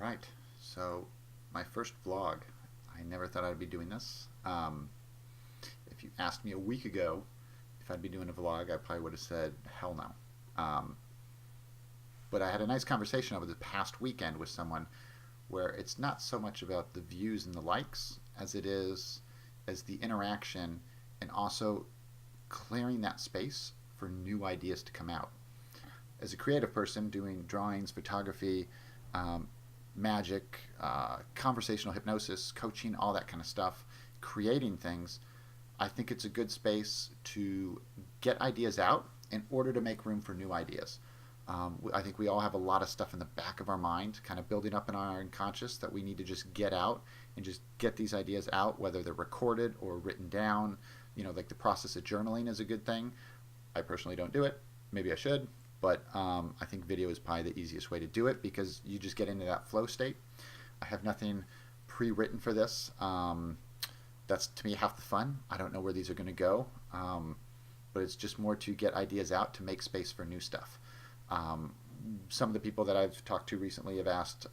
right. So, my first vlog. I never thought I'd be doing this. If you asked me a week ago if I'd be doing a vlog, I probably would have said hell no. But I had a nice conversation over the past weekend with someone where it's not so much about the views and the likes as it is as the interaction and also clearing that space for new ideas to come out. As a creative person doing drawings, photography, um, magic, conversational hypnosis, coaching, all that kind of stuff, creating things, I think it's a good space to get ideas out in order to make room for new ideas. I think we all have a lot of stuff in the back of our mind, kind of building up in our unconscious that we need to just get out and just get these ideas out, whether they're recorded or written down. Like the process of journaling is a good thing. I personally don't do it. Maybe I should, but I think video is probably the easiest way to do it because you just get into that flow state. I have nothing pre-written for this. That's to me half the fun. I don't know where these are going to go, but it's just more to get ideas out to make space for new stuff. Um, some of the people that I've talked to recently have asked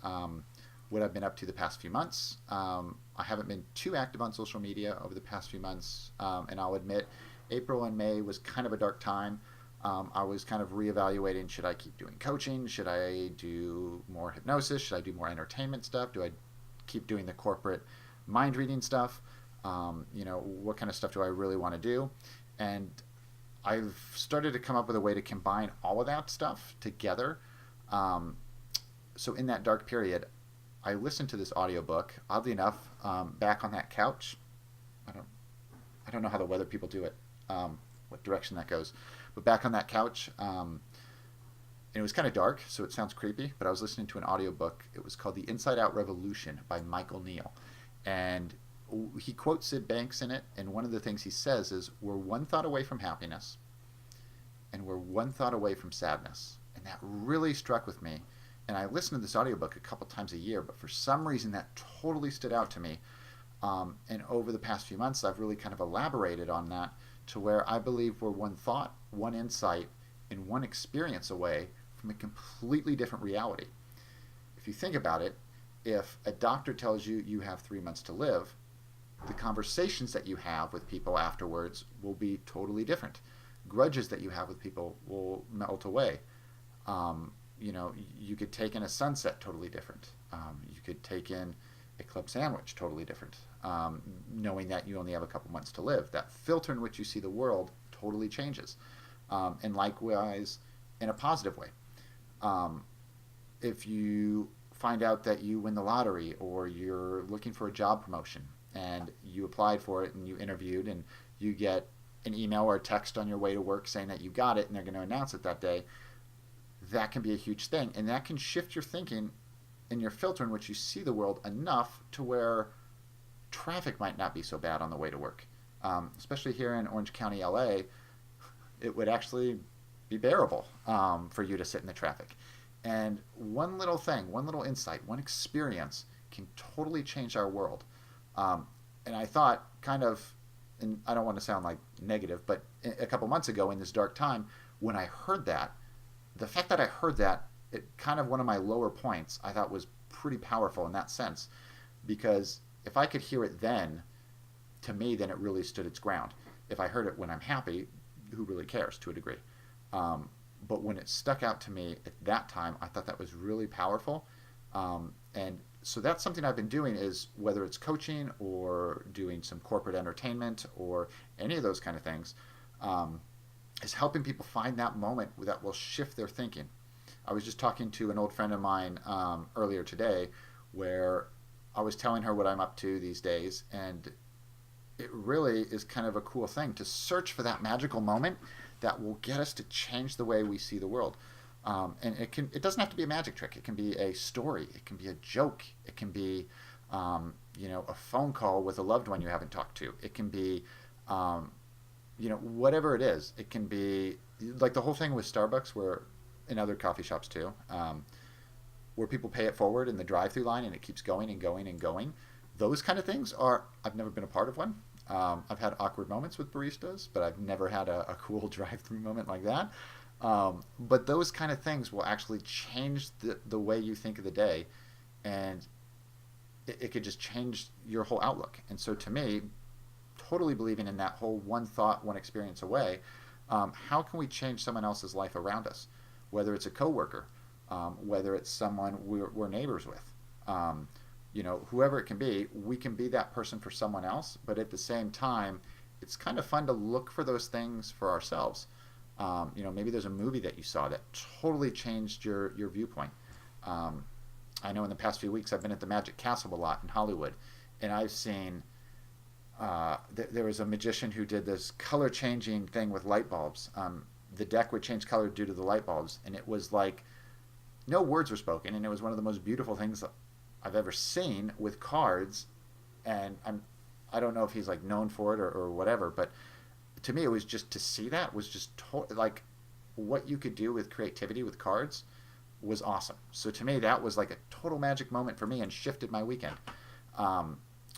what I've been up to the past few months. I haven't been too active on social media over the past few months, and I'll admit April and May was kind of a dark time. I was kind of reevaluating, should I keep doing coaching? Should I do more hypnosis? Should I do more entertainment stuff? Do I keep doing the corporate mind reading stuff? What kind of stuff do I really want to do? And I've started to come up with a way to combine all of that stuff together. Um, so in that dark period, I listened to this audiobook. Oddly enough, back on that couch. I don't, I don't know how the weather people do it, what direction that goes, but back on that couch, and it was kind of dark, so it sounds creepy. But I was listening to an audiobook. It was called "The Inside Out Revolution" by Neill, and he quotes Sid Banks in it. And one of the things he says is, "We're one thought away from happiness, and we're one thought away from sadness." And that really struck with me. And I listen to this audiobook a couple times a year, but for some reason that totally stood out to me. And over the past few months, I've really kind of elaborated on that to where I believe we're one thought, one insight, and one experience away from a completely different reality. If you think about it, if a doctor tells you you have 3 months to live, the conversations that you have with people afterwards will be totally different. Grudges that you have with people will melt away. You could take in a sunset totally different. You could take in a club sandwich totally different, knowing that you only have a couple months to live. That filter in which you see the world totally changes. And likewise, in a positive way. Um, if you find out that you win the lottery or you're looking for a job promotion and you applied for it and you interviewed and you get an email or a text on your way to work saying that you got it and they're going to announce it that day, that can be a huge thing. And that can shift your thinking and your filter in which you see the world enough to where traffic might not be so bad on the way to work. Especially here in Orange County, LA, it would actually be bearable for you to sit in the traffic. And one little thing, one little insight, one experience can totally change our world. And I thought, kind of, and I don't want to sound like negative, but a couple months ago in this dark time, when I heard that, the fact that I heard that, it kind of one of my lower points, I thought was pretty powerful in that sense. Because if I could hear it then, to me, then it really stood its ground. If I heard it when I'm happy, who really cares to a degree? But when it stuck out to me at that time, I thought that was really powerful. And so that's something I've been doing is whether it's coaching or doing some corporate entertainment or any of those kind of things, is helping people find that moment that will shift their thinking. I was just talking to an old friend of mine earlier today where I was telling her what I'm up to these days, and it really is kind of a cool thing to search for that magical moment that will get us to change the way we see the world. And it doesn't have to be a magic trick. It can be a story. It can be a joke. It can be a phone call with a loved one you haven't talked to. It can be whatever it is. It can be like the whole thing with Starbucks, where in other coffee shops too, where people pay it forward in the drive-through line and it keeps going and going and going. Those kind of things I've never been a part of one. I've had awkward moments with baristas, but I've never had a cool drive-through moment like that. But those kind of things will actually change the way you think of the day and it could just change your whole outlook. And so to me, totally believing in that whole one thought, one experience away, how can we change someone else's life around us? Whether it's a coworker, whether it's someone we're neighbors with, whoever it can be, we can be that person for someone else. But at the same time, it's kind of fun to look for those things for ourselves. Maybe there's a movie that you saw that totally changed your viewpoint. I know in the past few weeks I've been at the Magic Castle a lot in Hollywood, and I've seen there was a magician who did this color changing thing with light bulbs. The deck would change color due to the light bulbs, and it was like no words were spoken, and it was one of the most beautiful things I've ever seen with cards. And I don't know if he's like known for it or whatever, but to me it was just to see that was just like what you could do with creativity with cards was awesome. So to me that was like a total magic moment for me and shifted my weekend.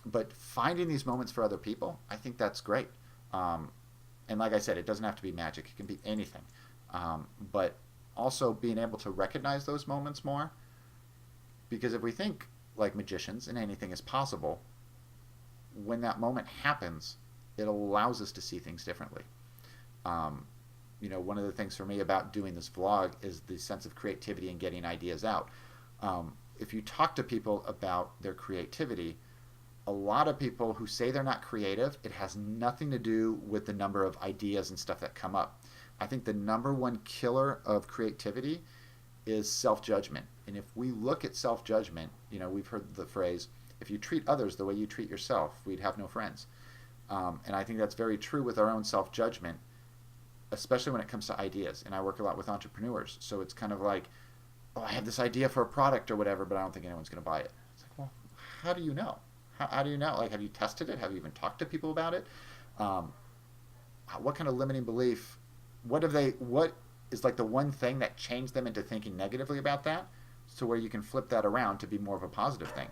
But finding these moments for other people, I think that's great. And like I said, it doesn't have to be magic. It can be anything. But also being able to recognize those moments more, because if we think like magicians and anything is possible, when that moment happens, it allows us to see things differently. One of the things for me about doing this vlog is the sense of creativity and getting ideas out. If you talk to people about their creativity, a lot of people who say they're not creative, it has nothing to do with the number of ideas and stuff that come up. I think the number one killer of creativity is self-judgment. And if we look at self-judgment, we've heard the phrase, if you treat others the way you treat yourself, we'd have no friends. And I think that's very true with our own self-judgment, especially when it comes to ideas. And I work a lot with entrepreneurs. So it's kind of like, oh, I have this idea for a product or whatever, but I don't think anyone's going to buy it. It's like, well, how do you know? How do you know? Like, have you tested it? Have you even talked to people about it? What kind of limiting belief? What is like the one thing that changed them into thinking negatively about that, so where you can flip that around to be more of a positive thing?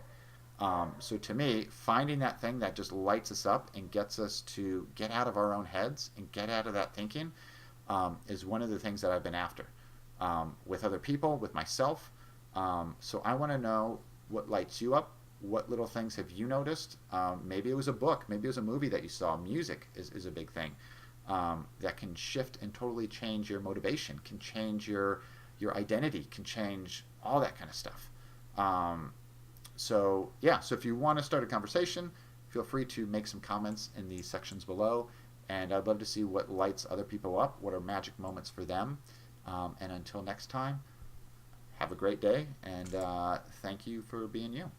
So to me, finding that thing that just lights us up and gets us to get out of our own heads and get out of that thinking is one of the things that I've been after with other people, with myself. So I want to know what lights you up. What little things have you noticed? Maybe it was a book. Maybe it was a movie that you saw. Music is a big thing that can shift and totally change your motivation, can change your identity, can change all that kind of stuff. So if you want to start a conversation, feel free to make some comments in the sections below. And I'd love to see what lights other people up, what are magic moments for them. And until next time, have a great day, and thank you for being you.